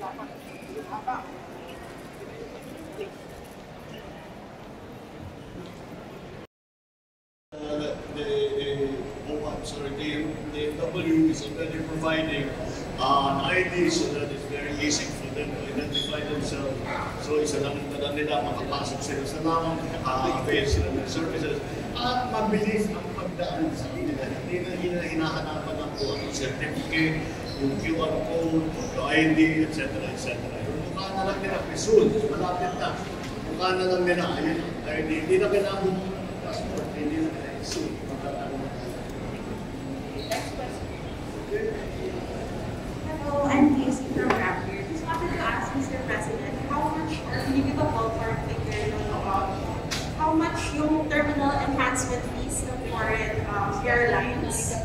The W is already providing an ID so that it's very easy for them to identify themselves. So isa lang nila makapasok sila sa lamang, avail sila ng services. At mabilis ang pagdaan sa kanila. Hindi na hinahanapan ng certificate, yung QR code, yung ID, etc. etc. Yung mukha na lang nila, soon, malapit na. Mukha na lang nila, ayun, hindi na kailangan ng passport, hindi na kailangan soon. Hello, I'm Casey from Raptor. Just wanted to ask Mr. President, how much, or can you give a ballpark figure about how much yung terminal enhancement fees ng foreign airlines?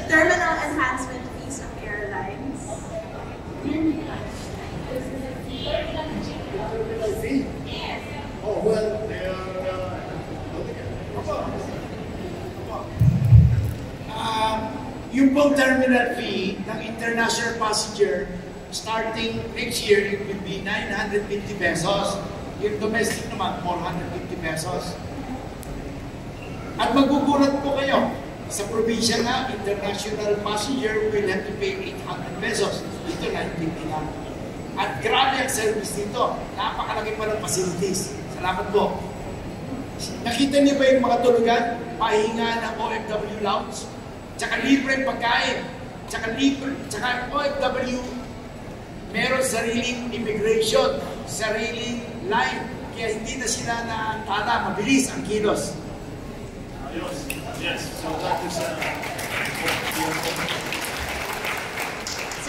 Terminal enhancement fees of airlines. Oh, well, they are... Yung pong terminal fee ng international passenger starting next year, it will be 950 pesos. Yung domestic naman, 450 pesos. At magugulat po kayo, sa probinsya nga, international passenger will have to pay 800 pesos. Dito, 950 lang. At grabe ang service dito. Napakalaki pa ng facilities. Salamat po. Nakita niyo ba yung mga tulugan? Pahinga ng OFW lounge? Tsaka libre pagkain, tsaka OFW, meron sariling immigration, sariling line, kaya hindi na sila naantala, mabilis ang kilos. Yes, so that is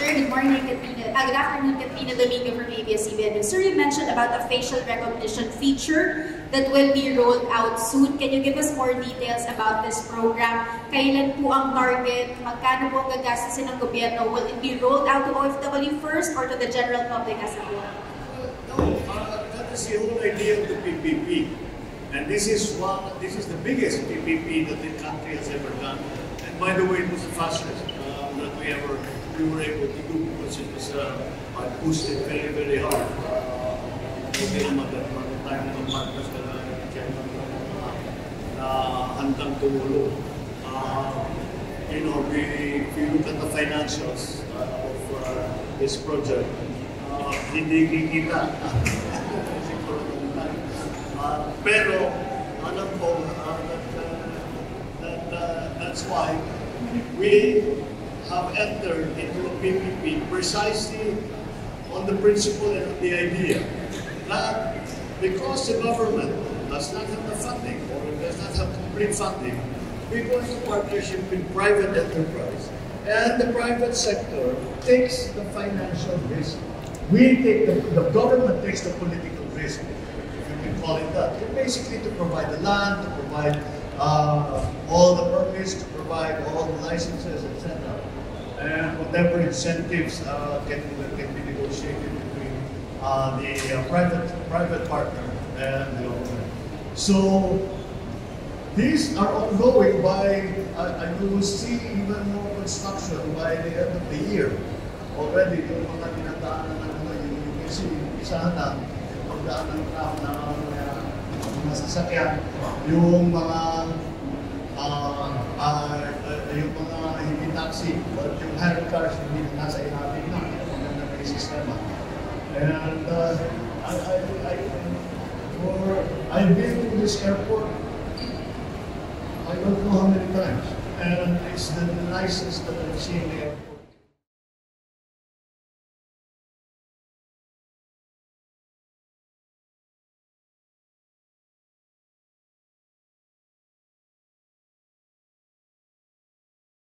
Sir, good morning, good afternoon, Katrina Domingo from ABS-CBN. Sir, you mentioned about a facial recognition feature that will be rolled out soon. Can you give us more details about this program? Kailan po ang target? Magkano po ang gagastusin ng gobyerno? Will it be rolled out to OFW first or to the general public as a whole? No, that is the whole idea of the PPP. And this is the biggest PPP that the country has ever done. And by the way, it was the fastest that we were able to do because it was boosted very, very hard. Time ng partners na handang tumulong. You know, if you look at the financials of this project, hindi kikita. Pero, alam ko, that's why we have entered into a PPP precisely on the principle and the idea that because the government does not have the funding or does not have complete funding, we go into partnership with private enterprise. And the private sector takes the financial risk. The government takes the political risk, if you can call it that. Basically to provide the land, to provide all the permits, to provide all the licenses, etc. And whatever incentives can be negotiated between the private partner and the government. So these are ongoing by, you will see even more construction by the end of the year. Already, yung mga dinadaanan na you can see, isa na, yung pagdaan ng tao na mga sasakyan, yung mga hindi taxi, but yung hire cars, hindi nasa ilalim na, maganda na yung sistema. And I've been to this airport, I don't know how many times, and it's the nicest that I've seen there.